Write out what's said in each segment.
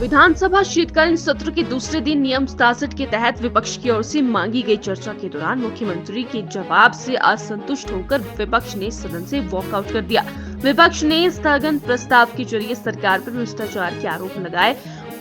विधानसभा शीतकालीन सत्र के दूसरे दिन नियम 67 के तहत विपक्ष की ओर से मांगी गई चर्चा के दौरान मुख्यमंत्री के जवाब से असंतुष्ट होकर विपक्ष ने सदन से वॉकआउट कर दिया। विपक्ष ने स्थगन प्रस्ताव के जरिए सरकार पर भ्रष्टाचार के आरोप लगाए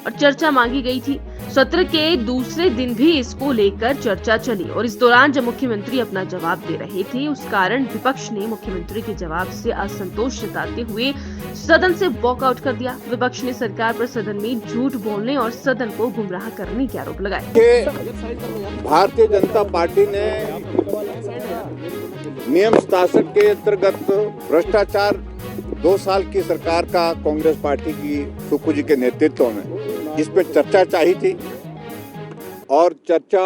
और चर्चा मांगी गई थी। सत्र के दूसरे दिन भी इसको लेकर चर्चा चली और इस दौरान जब मुख्यमंत्री अपना जवाब दे रहे थे, उस कारण विपक्ष ने मुख्यमंत्री के जवाब से असंतोष जताते हुए सदन से वॉकआउट कर दिया। विपक्ष ने सरकार पर सदन में झूठ बोलने और सदन को गुमराह करने के आरोप लगाए। भारतीय जनता पार्टी ने नियम 67 के अंतर्गत भ्रष्टाचार 2 साल की सरकार का कांग्रेस पार्टी की सुक्खू जी के नेतृत्व में इस पे चर्चा चाहिए थी और चर्चा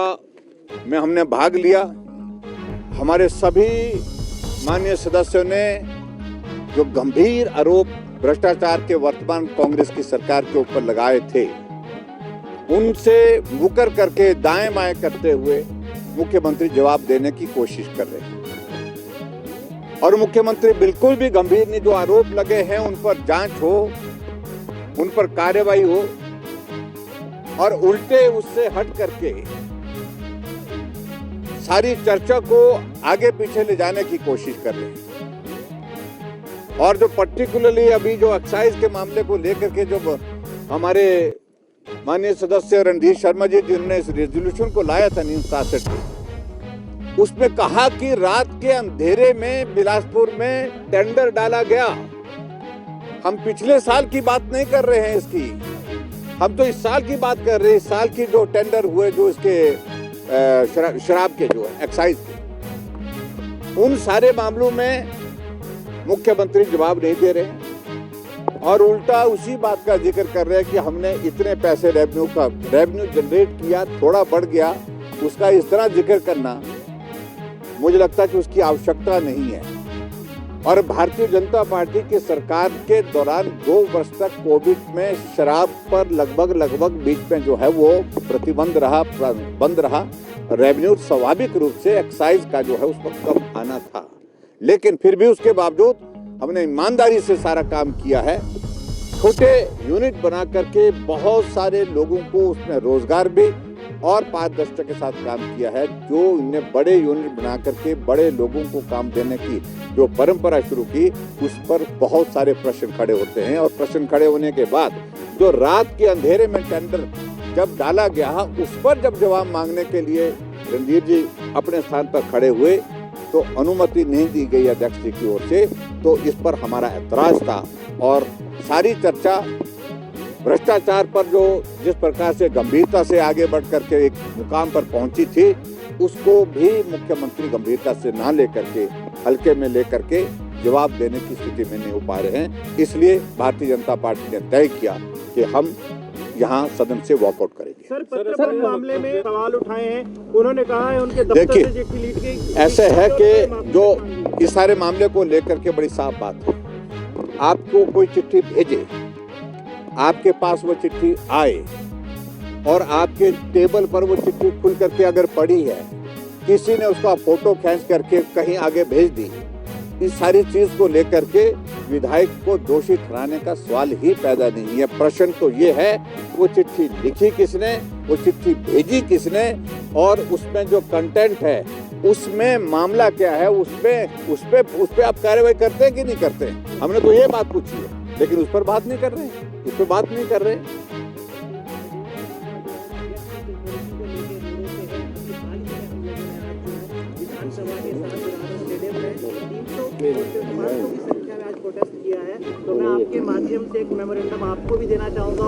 में हमने भाग लिया। हमारे सभी माननीय सदस्यों ने जो गंभीर आरोप भ्रष्टाचार के वर्तमान कांग्रेस की सरकार के ऊपर लगाए थे, उनसे मुकर करके दाएं बाएं करते हुए मुख्यमंत्री जवाब देने की कोशिश कर रहे हैं और मुख्यमंत्री बिल्कुल भी गंभीर नहीं। जो आरोप लगे हैं उन पर जांच हो, उन पर कार्रवाई हो और उल्टे उससे हट करके सारी चर्चा को आगे पीछे ले जाने की कोशिश कर रहे हैं। और जो पर्टिकुलरली अभी जो एक्साइज के मामले को लेकर के जो हमारे माननीय सदस्य रणधीर शर्मा जी जिन्होंने इस रेजोल्यूशन को लाया था नियम 67 में, उसमें कहा कि रात के अंधेरे में बिलासपुर में टेंडर डाला गया। हम पिछले साल की बात नहीं कर रहे हैं इसकी, हम तो इस साल की बात कर रहे हैं। इस साल की जो टेंडर हुए जो इसके शराब के जो एक्साइज के, उन सारे मामलों में मुख्यमंत्री जवाब नहीं दे रहे हैं और उल्टा उसी बात का जिक्र कर रहे हैं कि हमने इतने पैसे रेवेन्यू जनरेट किया, थोड़ा बढ़ गया। उसका इस तरह जिक्र करना मुझे लगता है कि उसकी आवश्यकता नहीं है। और भारतीय जनता पार्टी की सरकार के दौरान 2 वर्ष तक कोविड में शराब पर लगभग बीच में जो है वो प्रतिबंध रहा, बंद रहा। रेवेन्यू स्वाभाविक रूप से एक्साइज का जो है उस पर कम आना था, लेकिन फिर भी उसके बावजूद हमने ईमानदारी से सारा काम किया है। छोटे यूनिट बना करके बहुत सारे लोगों को उसमें रोजगार भी और पारदर्शिता के साथ काम किया है। जो इन्हें बड़े यूनिट बना करके बड़े लोगों को काम देने की जो परंपरा शुरू की, उस पर बहुत सारे प्रश्न खड़े होते हैं और प्रश्न खड़े होने के बाद जो रात के अंधेरे में टेंडर जब डाला गया, उस पर जब जवाब मांगने के लिए रणधीर जी अपने स्थान पर खड़े हुए तो अनुमति नहीं दी गई अध्यक्ष जी की ओर से। तो इस पर हमारा ऐतराज था और सारी चर्चा भ्रष्टाचार पर जो जिस प्रकार से गंभीरता से आगे बढ़ करके एक मुकाम पर पहुंची थी, उसको भी मुख्यमंत्री गंभीरता से ना लेकर के हल्के में लेकर के जवाब देने की स्थिति में नहीं हो पा रहे हैं। इसलिए भारतीय जनता पार्टी ने तय किया कि हम यहाँ सदन से वॉकआउट करेंगे। सर मामले में सवाल उठाए हैं, उन्होंने कहा है उनके दफ्तर देखिए, से चिट्ठी लीक गई। ऐसे है कि जो इस सारे मामले को लेकर के बड़ी साफ बात है। आपको कोई चिट्ठी भेजे, आपके पास वो चिट्ठी आए और आपके टेबल पर वो चिट्ठी खुल करके अगर पड़ी है, किसी ने उसका फोटो खींच करके कहीं आगे भेज दी, इस सारी चीज को लेकर के विधायक को दोषी ठहराने का सवाल ही पैदा नहीं है। प्रश्न तो ये है वो चिट्ठी लिखी किसने, वो चिट्ठी भेजी किसने और उसमें जो कंटेंट है उसमें मामला क्या है, उस पे आप कार्रवाई करते हैं कि नहीं करते हैं। हमने तो ये बात पूछी है, लेकिन उस पर बात नहीं कर रहे, उस पर बात नहीं कर रहे। तो मैं आपके माध्यम से एक मेमोरेंडम आपको भी देना चाहूंगा।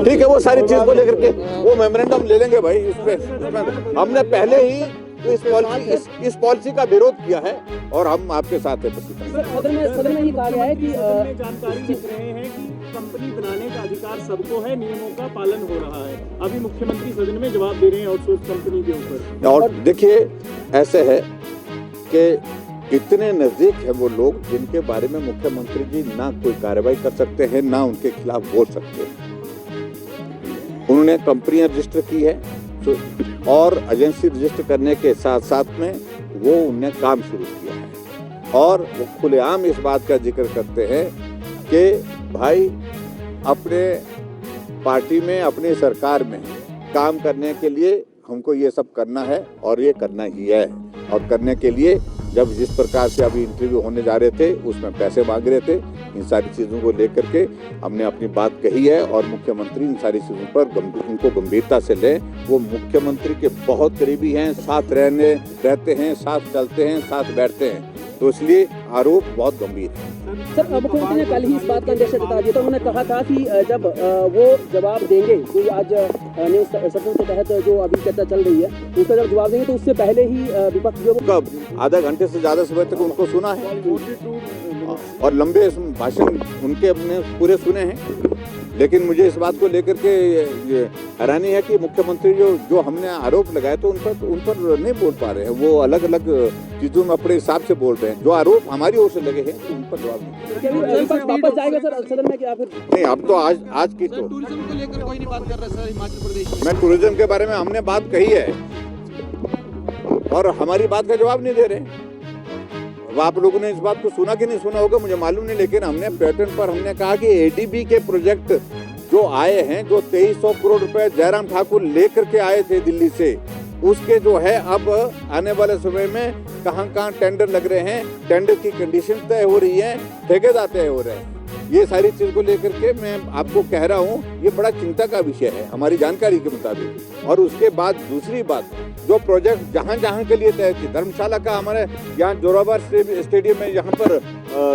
ठीक है, वो सारी चीज को लेकर के वो मेमोरेंडम ले लेंगे भाई। उसमें हमने पहले ही इस पॉलिसी का विरोध किया है और हम आपके साथ हैं। सदन में ये कहा गया है कि जानकारी दे रहे हैं कि कंपनी बनाने का अधिकार सबको है, नियमों का पालन हो रहा है। अभी मुख्यमंत्री सदन में जवाब दे रहे हैं आउटसोर्स कंपनी के ऊपर। और देखिए, ऐसे है कि इतने नजदीक है वो लोग जिनके बारे में मुख्यमंत्री जी ना कोई कार्रवाई कर सकते हैं, ना उनके खिलाफ बोल सकते हैं। उन्होंने कंपनियां रजिस्टर की है और एजेंसी रजिस्टर करने के साथ साथ में वो उन्हें काम शुरू किया है। और वो खुलेआम इस बात का जिक्र करते हैं कि भाई अपने पार्टी में, अपनी सरकार में काम करने के लिए हमको ये सब करना है और ये करना ही है। और करने के लिए जब जिस प्रकार से अभी इंटरव्यू होने जा रहे थे उसमें पैसे मांग रहे थे, इन सारी चीज़ों को लेकर के हमने अपनी बात कही है और मुख्यमंत्री इन सारी चीज़ों पर उनको गंभीरता से लें। वो मुख्यमंत्री के बहुत करीबी हैं, साथ रहते हैं, साथ चलते हैं, साथ बैठते हैं, तो इसलिए आरोप बहुत गंभीर है। सर, मुख्यमंत्री ने कल ही इस बात का अंदेशा जता दिया था। उन्होंने कहा था कि जब वो जवाब देंगे, कोई आज न्यूज़ सदन के तहत जो अभी चर्चा चल रही है उसका जब जवाब देंगे तो उससे पहले ही विपक्ष जो कब आधा घंटे से ज़्यादा समय तक उनको सुना है और लंबे भाषण उनके अपने पूरे सुने हैं। लेकिन मुझे इस बात को लेकर के हैरानी है कि मुख्यमंत्री जो हमने आरोप लगाए तो उन पर नहीं बोल पा रहे हैं। वो अलग अलग चीज़ों में अपने हिसाब से बोल रहे हैं। जो आरोप हमारी ओर से लगे हैं तो उन पर जवाब नहीं। वापस जाएगा सर सदन में, क्या फिर नहीं? अब तो आज की तो टूरिज्म को लेकर कोई नहीं बात कर रहा सर हिमाचल प्रदेश में। मैं टूरिज्म के बारे में हमने बात कही है और हमारी बात का जवाब नहीं दे रहे। अब आप लोगों ने इस बात को सुना कि नहीं सुना होगा मुझे मालूम नहीं, लेकिन हमने पर्यटन पर हमने कहा कि एडीबी के प्रोजेक्ट जो आए हैं, जो 2300 करोड़ रुपए जयराम ठाकुर लेकर के आए थे दिल्ली से, उसके जो है अब आने वाले समय में कहाँ टेंडर लग रहे हैं, टेंडर की कंडीशन तय हो रही है, ठेकेदार तय हो रहे हैं। ये सारी चीज को लेकर के मैं आपको कह रहा हूँ, ये बड़ा चिंता का विषय है हमारी जानकारी के मुताबिक। और उसके बाद दूसरी बात, जो प्रोजेक्ट जहाँ के लिए तय थी, धर्मशाला का हमारे यहाँ जोरावर स्टेडियम में, यहाँ पर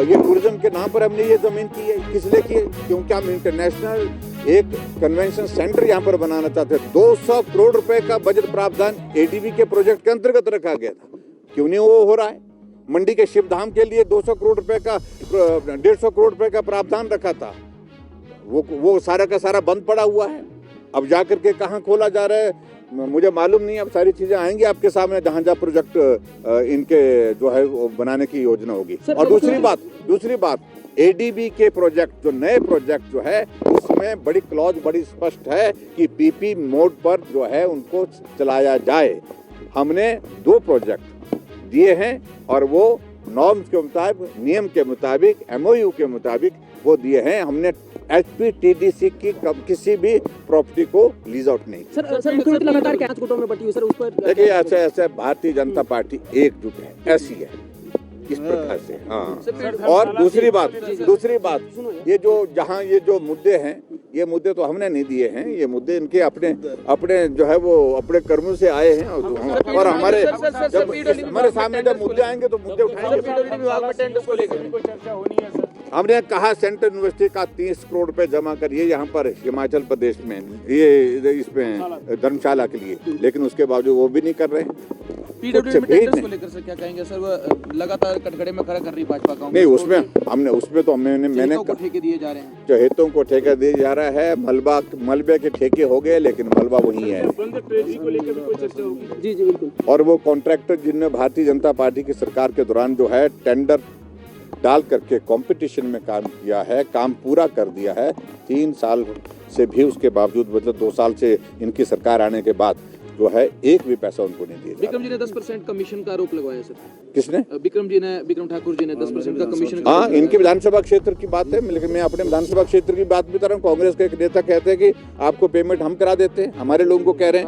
ये टूरिज्म के नाम पर हमने ये जमीन की है। किस लिए की है? क्योंकि हम इंटरनेशनल एक कन्वेंशन सेंटर यहाँ पर बनाना चाहते हैं। 200 करोड़ रुपए का बजट प्रावधान एडीबी के प्रोजेक्ट के अंतर्गत रखा गया था, क्यों नहीं वो हो रहा है? मंडी के शिवधाम के लिए 200 करोड़ रुपए का 150 करोड़ रुपए का प्रावधान रखा था, वो सारा का सारा बंद पड़ा हुआ है। अब जाकर के कहाँ खोला जा रहा है मुझे मालूम नहीं। अब सारी चीजें आएंगी आपके सामने जहाँ प्रोजेक्ट इनके जो है वो बनाने की योजना होगी। और दूसरी बात एडीबी के प्रोजेक्ट, जो नए प्रोजेक्ट जो है, उसमें बड़ी क्लॉज बड़ी स्पष्ट है कि पीपी मोड पर जो है उनको चलाया जाए। हमने 2 प्रोजेक्ट दिए हैं और वो नॉर्म्स के मुताबिक, नियम के मुताबिक, एमओयू के मुताबिक वो दिए हैं। हमने एचपीटीडीसी की किसी भी प्रॉपर्टी को लीज आउट नहीं। सर मुख्यमंत्री लगातार कैच गुटों में बटी हुई, सर उस पर देखिए ऐसे भारतीय जनता पार्टी एकजुट है, ऐसी है इस प्रकार से। हाँ, और दूसरी बात ये जो जहाँ ये जो मुद्दे हैं, ये मुद्दे तो हमने नहीं दिए हैं, ये मुद्दे इनके अपने जो है वो अपने कर्मों से आए हैं। और हमारे सामने जब मुद्दे आएंगे तो मुद्दे उठाएंगे। हमने कहा सेंट्रल यूनिवर्सिटी का 30 करोड़ रुपए जमा करिए यहाँ पर हिमाचल प्रदेश में, ये इसमें धर्मशाला के लिए, लेकिन उसके बावजूद वो भी नहीं कर रहे। पीडब्ल्यूडी में टेंडर्स को लेकर सर क्या कहेंगे सर? वो लगातार कटघरे में खड़ा कर रही भाजपा का। नहीं, उसमें तो मैंने ठेके दिए जा रहे हैं, जो हितों को ठेका दिया जा रहा है। मलबे के ठेके हो गए, लेकिन मलबा वही है। जी बिल्कुल। और वो कॉन्ट्रैक्टर जिनने भारतीय जनता पार्टी की सरकार के दौरान जो है टेंडर डाल करके कंपटीशन में काम किया है, काम पूरा कर दिया है, 3 साल से भी उसके बावजूद, मतलब 2 साल से इनकी सरकार आने के बाद जो है एक भी पैसा उनको नहीं दिया। विक्रम जी ने 10% कमीशन का आरोप लगवाया सर। किसने? विक्रम ठाकुर जी ने 10% का कमीशन। हाँ, इनके विधानसभा क्षेत्र की बात है, लेकिन मैं अपने विधानसभा क्षेत्र की बात भी कर रहा हूँ। कांग्रेस के एक नेता कहते हैं कि आपको पेमेंट हम करा देते हैं, हमारे लोगों को कह रहे हैं।